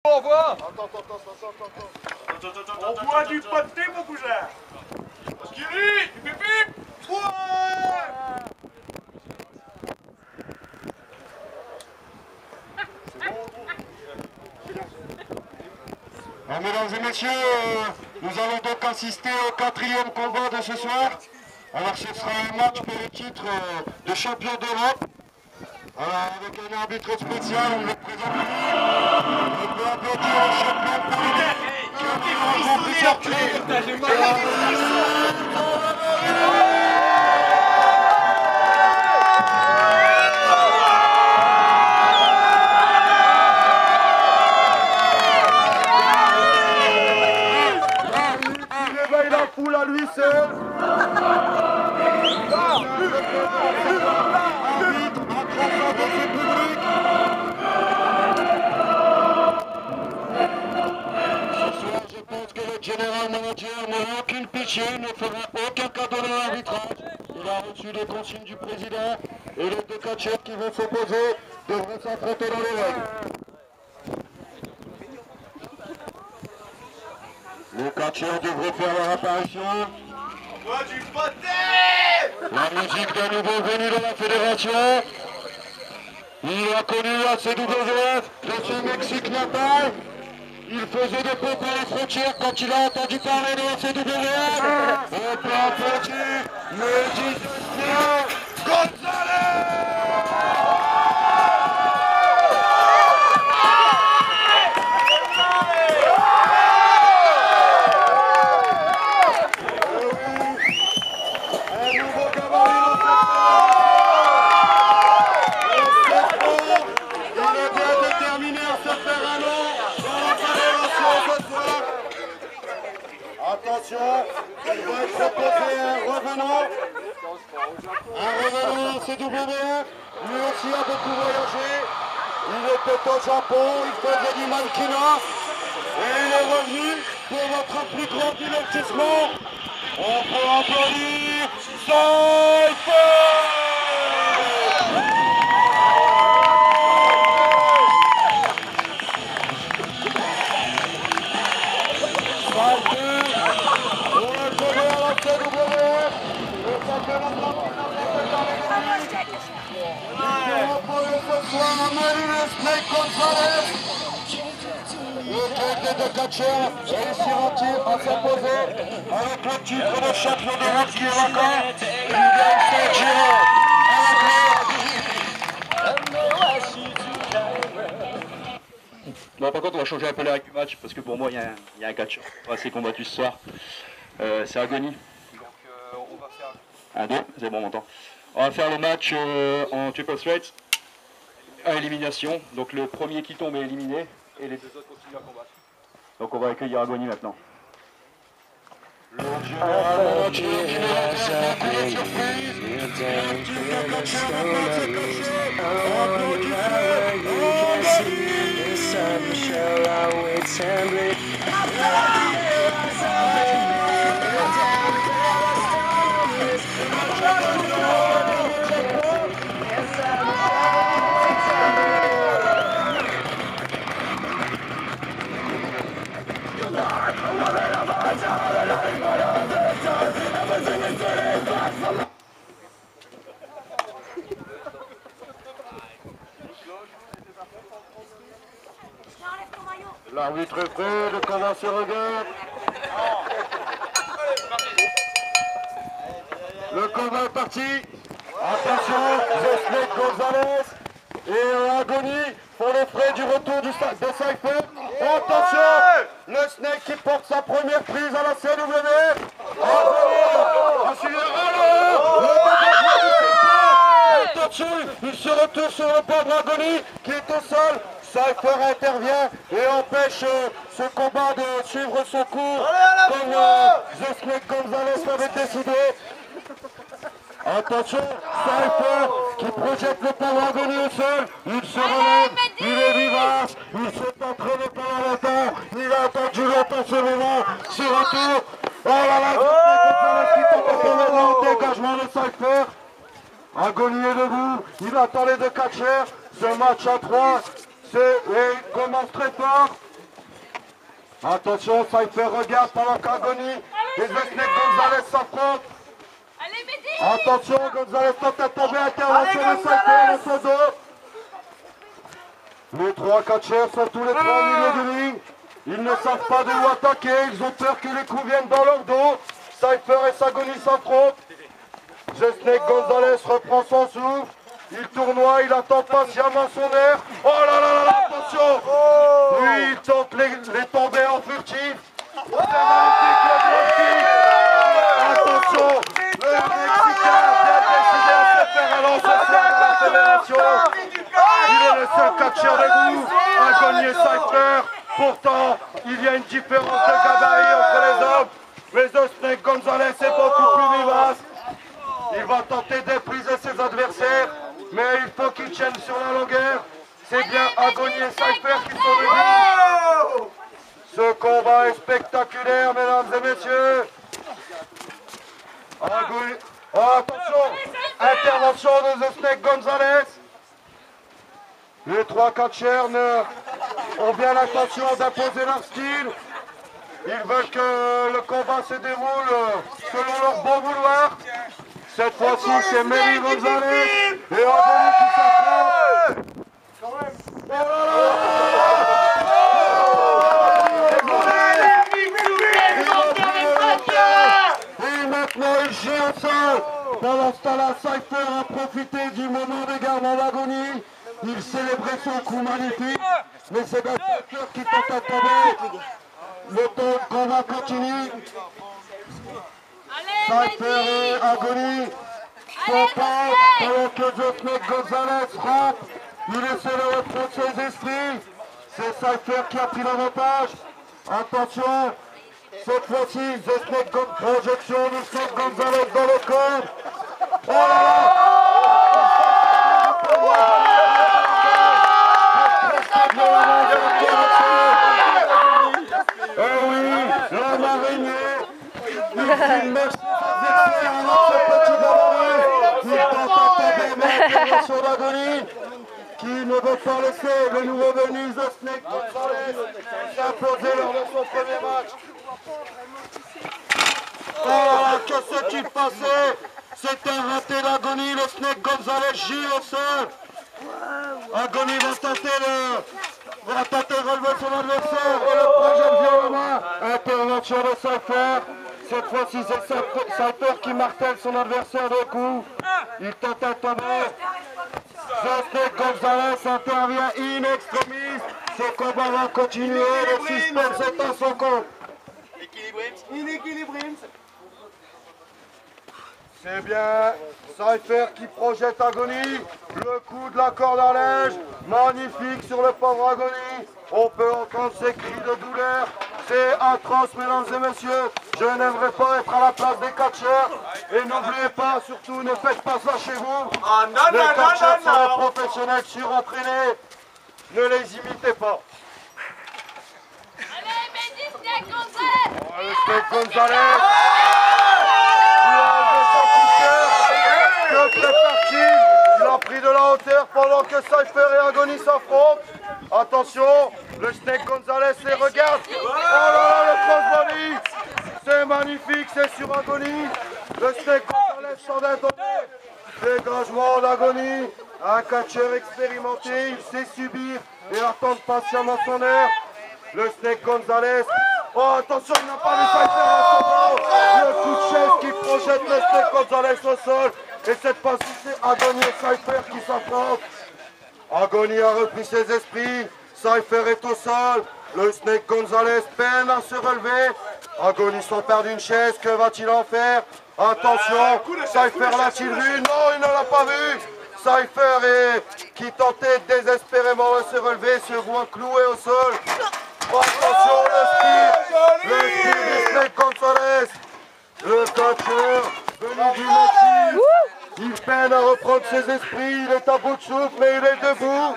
Au revoir. Attends. On boit du pâté, mon cousin. Skiri, pip pip. Ouais. Mesdames et messieurs, nous allons donc assister au 4e combat de ce soir. Alors ce sera un match pour le titre de champion d'Europe. Alors avec un arbitre spécial, on le présente. On peut applaudir le champion pour la foule à lui seul. Ce soir, je pense que le général manager n'aura aucune pitié, ne fera aucun cadeau dans l'arbitrage. Il a reçu les consignes du président et les deux catcheurs qui vont s'opposer devront s'affronter dans les règles. Les catcheurs devraient faire leur apparition. Bois du pâté. La musique d'un nouveau venu de la fédération. Il a connu la CWF de son Mexique natal. Il faisait des pompes à la frontière quand il a entendu parler de la CWF. On peut applaudir le 19 Gonzalez. Attention, il va être proposé un revenant en CWF, lui aussi a beaucoup voyagé, il était au Japon, il faisait du mannequinat, et il est revenu pour votre plus grand divertissement. On peut applaudir Cypher. Le club de catcheurs réussira-t-il à s'imposer avec le titre de champion d'Europe qui est vacant? Il gagne son Giro Bon, par contre, on va changer un peu les règles du match parce que pour moi, il y a un catcheur assez combattu ce soir. C'est Agony. Donc, on va faire. 1, 2, c'est bon, on m'entend. On va faire le match en triple threat à élimination. Donc, le premier qui tombe est éliminé et les deux autres continuent à combattre. Donc, on va accueillir Agony maintenant. Le général qui surprise. L'arbitre est prêt, le combat se regarde. Le combat est parti. Attention, Snake Gonzalez et Agony font les frais du retour de Cypher. Attention, le Snake qui porte sa première prise à la CWF. Attention, il se retrouve sur le pauvre Agony qui est au sol. Cypher intervient et empêche ce combat de suivre son cours comme Snake Gonzalez l'avait décidé. Attention, Cypher qui projette le pauvre Agony au sol. Il se relève, il est vivace, il s'est entraîné pendant longtemps, il a attendu longtemps ce moment, ce retour. Oh là là, qui tente maintenant le dégagement de Cypher. Agony est debout, il attend les deux catcheurs. Ce match à 3 commence très fort. Attention, Cypher regarde pendant qu'Agony et The Snake Gonzalez s'affrontent. Allez, Mehdi! Attention, Gonzalez tente à tomber, intervention de Cypher dans son dos. Les trois catcheurs sont tous les trois au milieu de ligne. Ils ne savent pas de où attaquer, ils ont peur que les coups viennent dans leur dos. Cypher et Sagony s'affrontent. The Snake Gonzalez reprend son souffle. Il tournoie, il attend patiemment son air. Oh là là là, attention! Lui, il tente les tomber en furtif. C'est magnifique le drop kick. Attention, le Mexicain vient décider à se faire un lance-flamme à la fédération. Il est le seul catcheur debout à gagner Cypher. Pourtant, il y a une différence de gabarit entre les hommes. Mais The Snake Gonzalez est beaucoup plus vivace. Il va tenter d'épuiser ses adversaires, mais il faut qu'il tienne sur la longueur. C'est bien Agony et Cypher qui sont debout. Ce combat est spectaculaire, mesdames et messieurs. Agony... Oh, attention, intervention de The Snake Gonzalez. Les trois catcheurs ont bien l'intention d'imposer leur style. Ils veulent que le combat se déroule selon leur bon vouloir. Cette fois-ci, c'est Mehdi Gonzalez et Agony qui s'affrontent. Et maintenant, il chie au sol. Pendant ce temps-là, Cypher a profité du moment d'égarement d'Agony. Il célébrait son coup magnifique, mais c'est bien Cypher qui tente à tomber. Le temps qu'on va continuer. Cypher et Agony sont pas pendant que The Snake Gonzalez frappe. Il essaie de reprendre ses esprits. C'est Cypher qui a pris l'avantage. Attention, cette fois-ci, The Snake projection de Snake Gonzalez dans le corps. Oh là là! Eh oui, la marinier, il filme ses adversaires avec ce petit gabarit. Il tente à tomber, mais intervention d'Agony qui ne veut pas laisser le nouveau venu The Snake Gonzalez s'imposer lors de son premier match. Oh là là, que s'est-il passé? C'est un raté d'Agony, le Snake Gonzalez gît au sol. Agony va tenter de relever son adversaire et le projette violemment. Intervention de Cypher. Cette fois-ci, c'est Cypher qui martèle son adversaire de coups. Il tente à tomber. The Snake Gonzalez intervient in extremis. Ce combat va continuer. Le suspense est à son compte. C'est bien Cypher qui projette Agony. Le coup de la corde à linge. Magnifique sur le pauvre Agony. On peut entendre ses cris de douleur. C'est atroce, mesdames et messieurs. Je n'aimerais pas être à la place des catcheurs. Et n'oubliez pas, surtout, ne faites pas ça chez vous. Les catcheurs sont des professionnels surentraînés. Ne les imitez pas. Allez, Mehdi, Snake Gonzalez! Oh, le Snake Gonzalez. Il a enlevé son coup de cœur. Que prépare-t-il? Il a pris de la hauteur pendant que Cypher et Agony s'affrontent. Attention, le Snake Gonzalez les regarde. Oh là là, le crossbody. C'est magnifique, c'est sur Agony. Le Snake Gonzalez s'en est donné. Dégagement d'Agony. Un catcheur expérimenté, il sait subir et attendre patiemment son heure. Le Snake Gonzalez. Oh, attention, il n'a pas vu Cypher à son dos. Le coup de chaise qui projette le Snake Gonzalez au sol. Et cette fois-ci, c'est Agony et Cypher qui s'affrontent. Agony a repris ses esprits. Cypher est au sol. Le Snake Gonzalez peine à se relever. Agony s'empare d'une chaise. Que va-t-il en faire? Attention, Cypher l'a-t-il vu? Non, il ne l'a pas vu. Cypher qui tentait désespérément de se relever se voit cloué au sol. Attention, le speed du Snake Gonzalez. Le catcheur venu du Mexique. Il peine à reprendre ses esprits. Il est à bout de souffle, mais il est debout.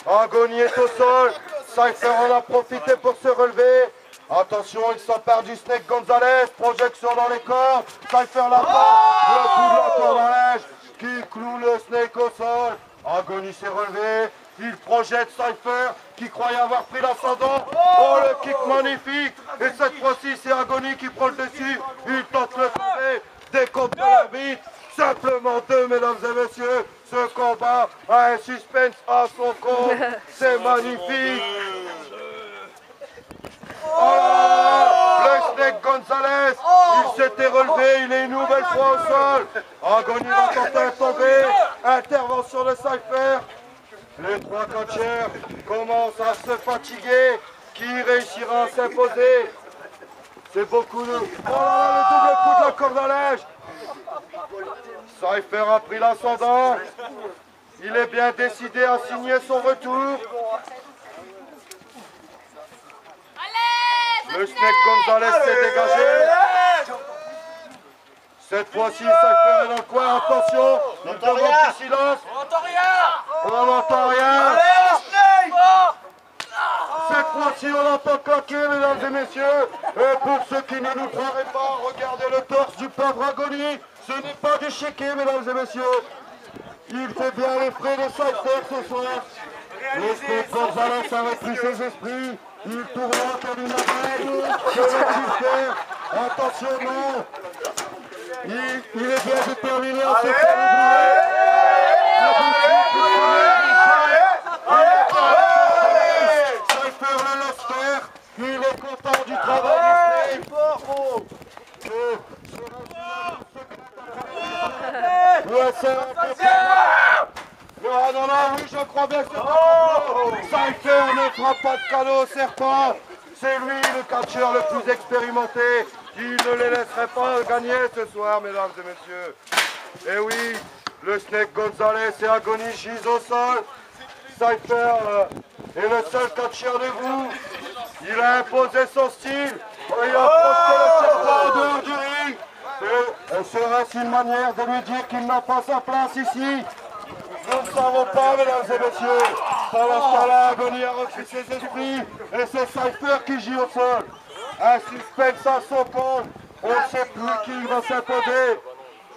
Agony est au sol. Cypher en a profité pour se relever. Attention, il s'empare du Snake Gonzalez. Projection dans les cordes. Cypher la part. Le coup de la corde à linge qui cloue le Snake au sol. Agony s'est relevé. Il projette Cypher qui croyait avoir pris l'ascendant. Oh, le kick magnifique. Et cette fois-ci, c'est Agony qui prend le dessus. Il tente le tomber. Décompte de l'arbitre. Simplement deux, mesdames et messieurs. Ce combat a un suspense à son compte. C'est magnifique. Oh là là, le Snake Gonzalez, il s'était relevé, il est une nouvelle fois au sol. Agony va tenter un tomber. Intervention de Cypher. Les trois coachers commencent à se fatiguer. Qui réussira à s'imposer? C'est beaucoup de... Oh là là, le double coup de la corde à linge. Cypher a pris l'ascendant. Il est bien décidé à signer son retour. Le Snake Gonzalez s'est dégagé. Cette fois-ci, Cypher est dans le coin. Attention, il demande du silence. On n'entend rien. Cette fois-ci, on entend claquer, mesdames et messieurs. Et pour ceux qui ne nous croiraient pas, regardez le torse du pauvre Agony. Ce n'est pas du chéquier, mesdames et messieurs. Il fait bien les frais de Cypher ce soir. Le Snake Gonzalez avait pris ses esprits. Il tourne comme une abeille. Que va-t-il faire? Attention, non. Il est bien déterminé à se faire ouvrir. Cypher le laisse faire. Il est content du travail du Snake. Non, oui, je crois bien que c'est Cypher ne fera pas de cadeau au serpent. C'est lui le catcheur le plus expérimenté. Il ne les laisserait pas gagner ce soir, mesdames et messieurs. Et oui, le Snake Gonzalez et Agony gisent au sol. Cypher est le seul catcheur de vous. Il a imposé son style. Il a projeté le serpent en dehors du ring. Et serait-ce une manière de lui dire qu'il n'a pas sa place ici? Nous ne savons pas, mesdames et messieurs. Pendant ce temps-là, Agony a refusé ses esprits et c'est Cypher qui gît au sol. Un suspense à son compte. On ne sait plus qui va s'imposer.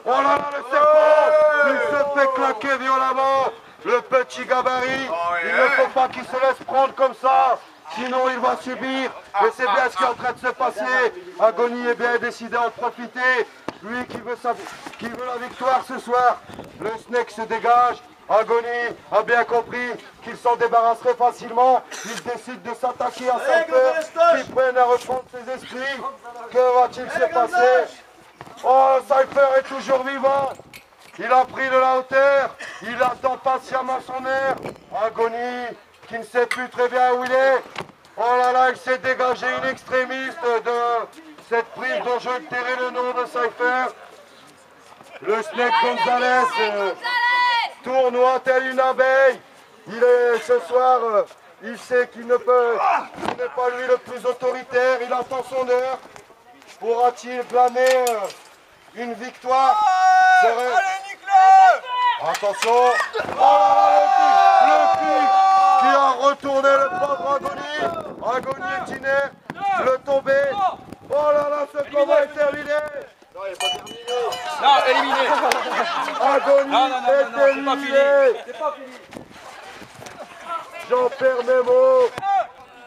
Oh là là, le serpent! Il se fait claquer violemment. Le petit gabarit. Il ne faut pas qu'il se laisse prendre comme ça. Sinon, il va subir. Et c'est bien ce qui est en train de se passer. Agony est bien décidé à en profiter. Lui qui veut la victoire ce soir. Le Snake se dégage. Agony a bien compris qu'il s'en débarrasserait facilement. Il décide de s'attaquer à Cypher qui peine à reprendre ses esprits. Que va-t-il se passer? Oh, Cypher est toujours vivant. Il a pris de la hauteur. Il attend patiemment son air. Agony qui ne sait plus très bien où il est. Oh là là, il s'est dégagé une extrémiste de cette prise dont je tairai le nom de Cypher. Le Snake Gonzalez tournoie tel une abeille. Il est ce soir, il sait qu'il n'est pas lui le plus autoritaire. Il attend son heure. Pourra-t-il glaner une victoire? Attention. Oh là là, le kick qui a retourné le pauvre Agony. Agony est inerte. Le tombé. Oh là là, ce combat est terminé. Non, il n'est pas terminé. Non, éliminé. Agony est éliminé. C'est pas fini. J'en perds mes mots.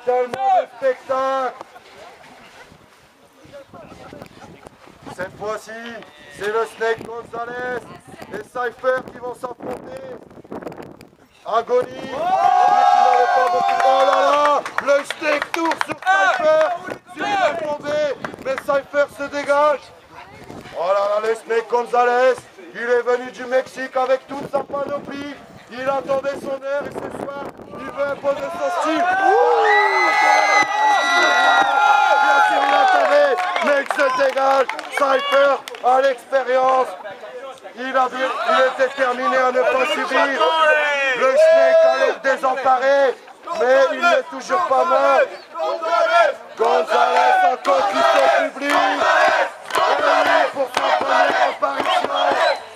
Tellement de spectacle. Cette fois-ci, c'est le Snake Gonzalez et Cypher qui vont s'affronter. Agony, qui n'avait pas beaucoup. Oh là là, le Snake tourne sur Cypher. Il est tombé, mais Cypher se dégage. Oh là là, le Snake Gonzalez, il est venu du Mexique avec toute sa panoplie. Il attendait son heure et ce soir, il veut imposer son style. Bien sûr, il a tombé, mais il se dégage. Cypher a l'expérience. Il est déterminé à ne pas subir. Le Snake a l'air désemparé, mais il n'est toujours pas mort. Gonzalez a conquis son public. Et pour sa première apparition,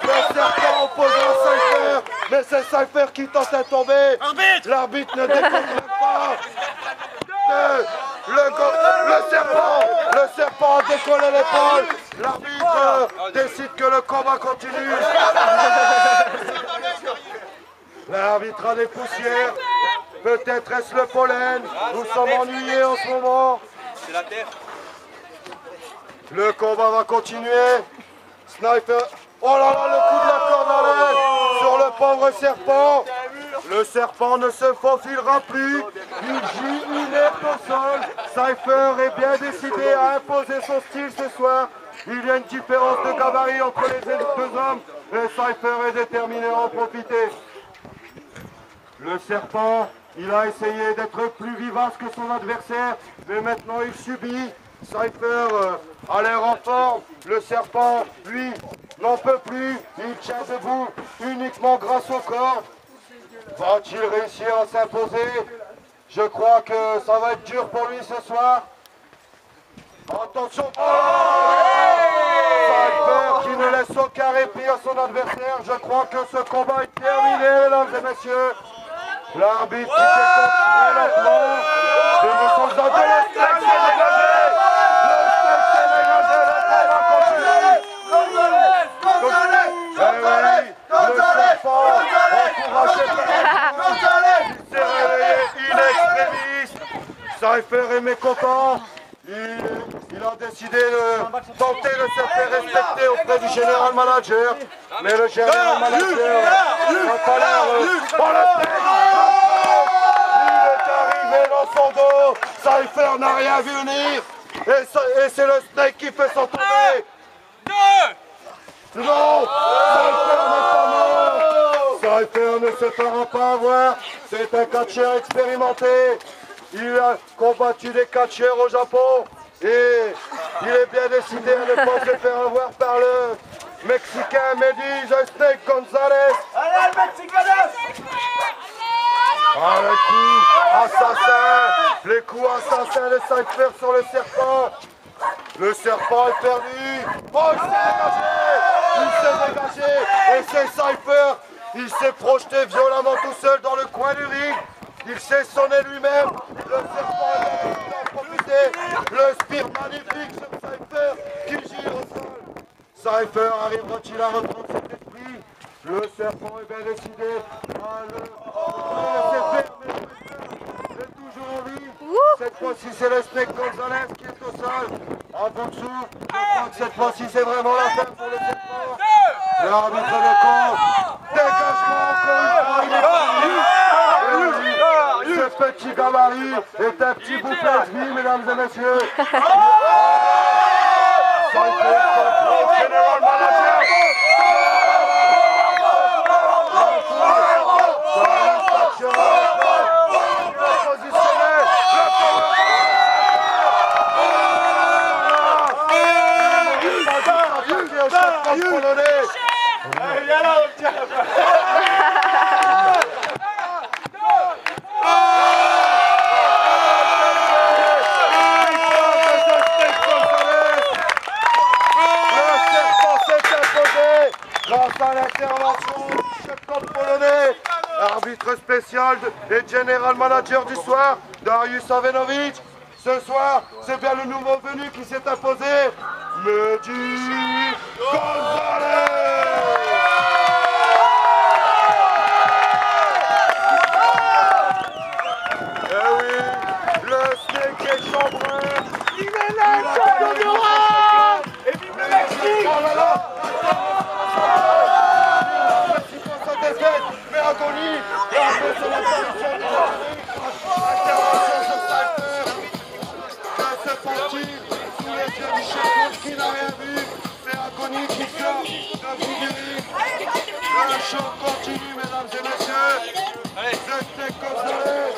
le serpent opposé à Cypher. Mais c'est Cypher qui tente à tomber. L'arbitre ne déconne pas. Le serpent a décollé l'épaule. L'arbitre décide que le combat continue. L'arbitre a des poussières. Peut-être est-ce le pollen. Nous sommes ennuyés en ce moment. C'est la terre. Le combat va continuer. Sniper. Oh là là, le coup de la corde à l'aile sur le pauvre serpent. Le serpent ne se faufilera plus. Il gît inerte au sol. Cypher est bien décidé à imposer son style ce soir. Il y a une différence de gabarit entre les deux hommes. Et Cypher est déterminé à en profiter. Le serpent, il a essayé d'être plus vivace que son adversaire. Mais maintenant il subit. Cypher a l'air en forme. Le serpent, lui, n'en peut plus. Il tient debout uniquement grâce au corps. Va-t-il réussir à s'imposer? Je crois que ça va être dur pour lui ce soir. Attention! Cypher qui ne laisse aucun répit à son adversaire. Je crois que ce combat est terminé, mesdames et messieurs. L'arbitre qui décompte très lentement. Le soldat de la steak s'est dégagé. Le steak s'est dégagé. Le combat continue. Le serpent encouragé par il s'est réveillé in extremis. Cypher est mécontent. Il a décidé de tenter de se faire respecter auprès du général manager. Mais le général manager n'a pas l'air... Oh, le steak! Il est arrivé dans son dos. Cypher n'a rien vu venir. Et c'est le steak qui fait son tournée. Non! Cypher n'est pas mort! Cypher ne se fera pas avoir. C'est un catcheur expérimenté. Il a combattu des catcheurs au Japon. Et il est bien décidé à ne pas se faire avoir par le Mexicain Mehdi The Snake Gonzalez. Allez, le Mexicain! Ah, les coups assassins de Cypher sur le serpent. Le serpent est perdu. Oh, il s'est dégagé. Et c'est Cypher. Il s'est projeté violemment tout seul dans le coin du ring. Il s'est sonné lui-même. Le serpent a profité. Le spear magnifique sur Cypher qui gire au sol. Cypher arrivera-t-il à reprendre cet esprit? Le serpent est bien décidé à le laisser faire, mais Cypher est toujours en vie. Cette fois-ci, c'est le Snake Gonzalez qui est au sol. En dessous, je crois que cette fois-ci, c'est vraiment la fin pour le serpent. L'arbitre de compte. Dégagement encore une fois. Ce petit gabarit est un petit bouffet de vie, mesdames et messieurs. Général manager. Grâce à l'intervention du chef polonais, arbitre spécial et général manager du soir, Dariusz Avenovic. Ce soir, c'est bien le nouveau venu qui s'est imposé, Mehdi Gonzalez. Eh oui, le Snake est chambré. Il est là, champion d'Europe. Et vive le Mexique. Mais Agonie, l'arbitre de l'apparition de l'intervention de Cypher. C'est parti sous les yeux du chef qui n'a rien vu. Mais Agonie qui sort de Bouguerie. Le show continue, mesdames et messieurs. C'est comme ça.